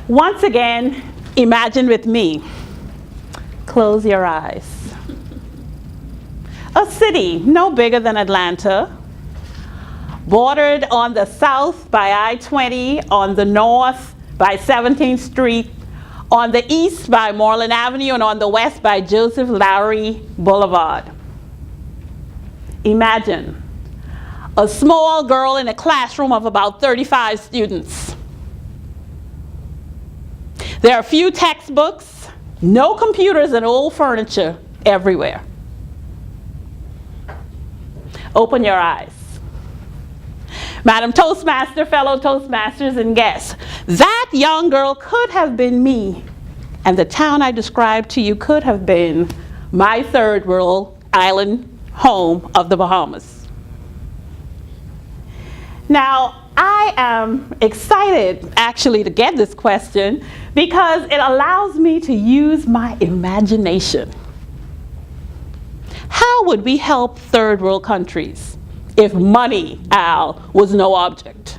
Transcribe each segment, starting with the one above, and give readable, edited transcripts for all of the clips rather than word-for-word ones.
Once again, imagine with me. Close your eyes. A city no bigger than Atlanta, bordered on the south by I-20, on the north by 17th Street, on the east by Moreland Avenue, and on the west by Joseph Lowery Boulevard. Imagine a small girl in a classroom of about 35 students. There are few textbooks, no computers, and old furniture everywhere. Open your eyes. Madam Toastmaster, fellow Toastmasters, and guests, that young girl could have been me, and the town I described to you could have been my third world island home of the Bahamas. Now, I am excited actually to get this question because it allows me to use my imagination. How would we help third world countries if money, Al, was no object?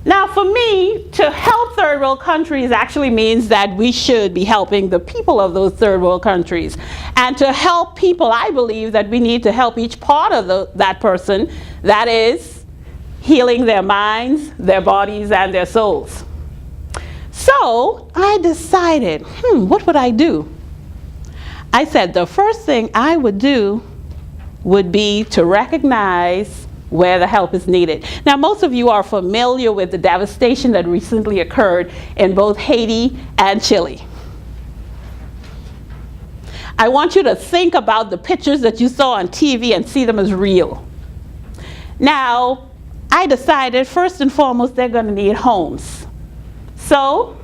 Now, for me, to help third world countries actually means that we should be helping the people of those third world countries. And to help people, I believe that we need to help each part of that person, that is, healing their minds, their bodies, and their souls. So I decided, what would I do? I said the first thing I would do would be to recognize where the help is needed. Now, most of you are familiar with the devastation that recently occurred in both Haiti and Chile. I want you to think about the pictures that you saw on TV and see them as real. Now, I decided first and foremost they're going to need homes. So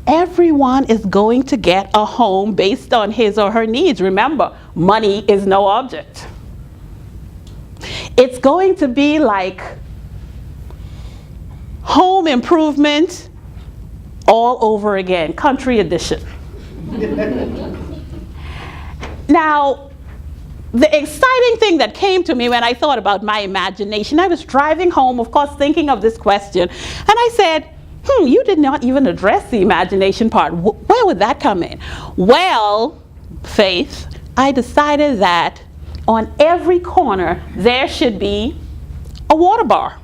everyone is going to get a home based on his or her needs. Remember, money is no object. It's going to be like home improvement all over again, country edition. Now, the exciting thing that came to me when I thought about my imagination, I was driving home, of course, thinking of this question, and I said, you did not even address the imagination part. Where would that come in? Well, Faith, I decided that on every corner there should be a water bar.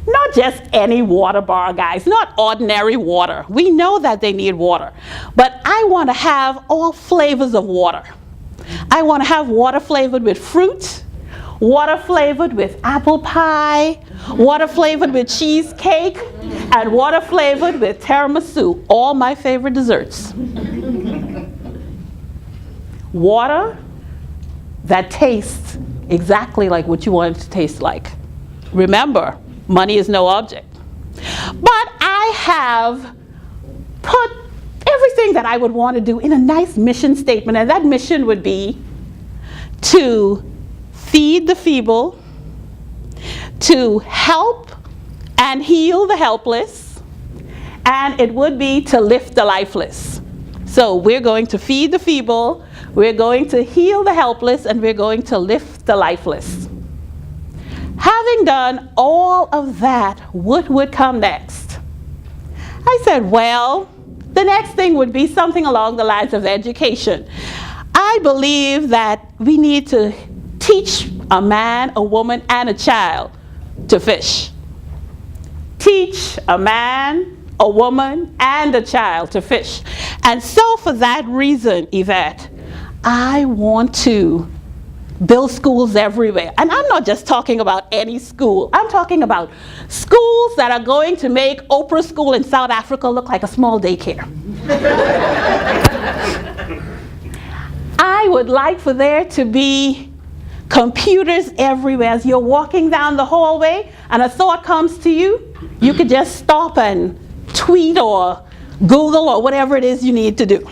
Not just any water bar, guys, not ordinary water. We know that they need water, but I want to have all flavors of water. I want to have water flavored with fruit, water flavored with apple pie, water flavored with cheesecake, and water flavored with tiramisu, all my favorite desserts. Water that tastes exactly like what you want it to taste like. Remember, money is no object. But I have put everything that I would want to do in a nice mission statement, and that mission would be to feed the feeble, to help and heal the helpless, and it would be to lift the lifeless. So we're going to feed the feeble, we're going to heal the helpless, and we're going to lift the lifeless. Having done all of that, what would come next? I said, well, the next thing would be something along the lines of education. I believe that we need to teach a man, a woman, and a child to fish. Teach a man, a woman, and a child to fish. And so for that reason, Yvette, I want to build schools everywhere. And I'm not just talking about any school. I'm talking about schools that are going to make Oprah School in South Africa look like a small daycare. I would like for there to be computers everywhere. As you're walking down the hallway and a thought comes to you, you could just stop and tweet or Google or whatever it is you need to do.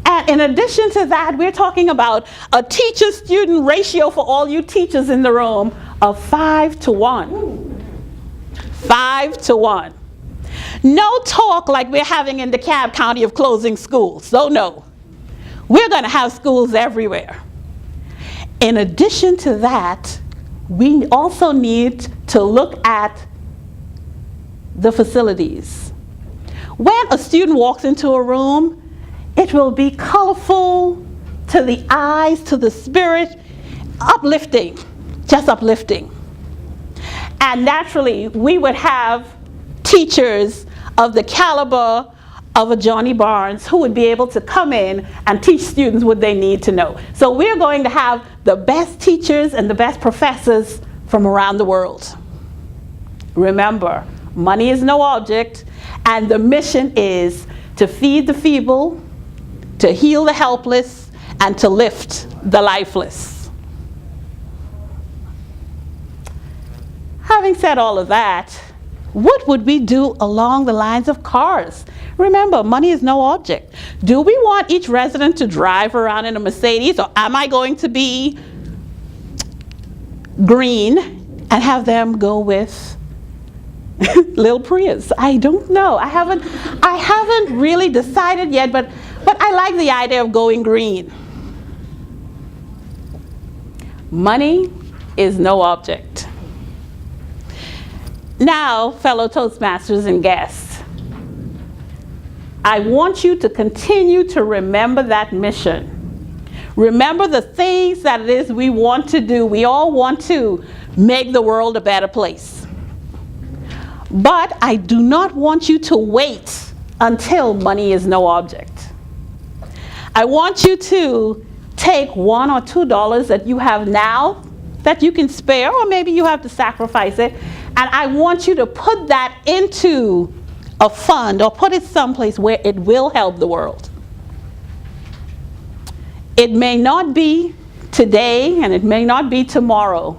And in addition to that, we're talking about a teacher-student ratio for all you teachers in the room of 5 to 1. 5 to 1. No talk like we're having in DeKalb County of closing schools. So no, we're going to have schools everywhere. In addition to that, we also need to look at the facilities. When a student walks into a room, it will be colorful to the eyes, to the spirit, uplifting, just uplifting. And naturally, we would have teachers of the caliber of a Johnny Barnes who would be able to come in and teach students what they need to know. So we're going to have the best teachers and the best professors from around the world. Remember, money is no object, and the mission is to feed the feeble, to heal the helpless, and to lift the lifeless. Having said all of that, what would we do along the lines of cars? Remember, money is no object. Do we want each resident to drive around in a Mercedes, or am I going to be green and have them go with Lil Prius? I don't know. I haven't really decided yet, but I like the idea of going green. Money is no object. Now, fellow Toastmasters and guests, I want you to continue to remember that mission. Remember the things that it is we want to do. We all want to make the world a better place. But I do not want you to wait until money is no object. I want you to take $1 or $2 that you have now that you can spare, or maybe you have to sacrifice it, and I want you to put that into a fund or put it someplace where it will help the world. It may not be today and it may not be tomorrow,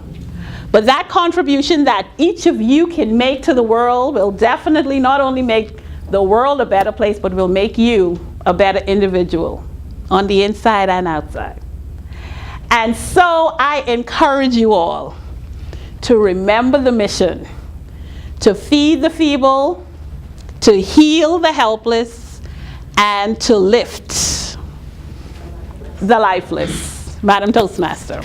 but that contribution that each of you can make to the world will definitely not only make the world a better place, but will make you a better individual on the inside and outside. And so I encourage you all to remember the mission, to feed the feeble, to heal the helpless, and to lift the lifeless. Madam Toastmaster.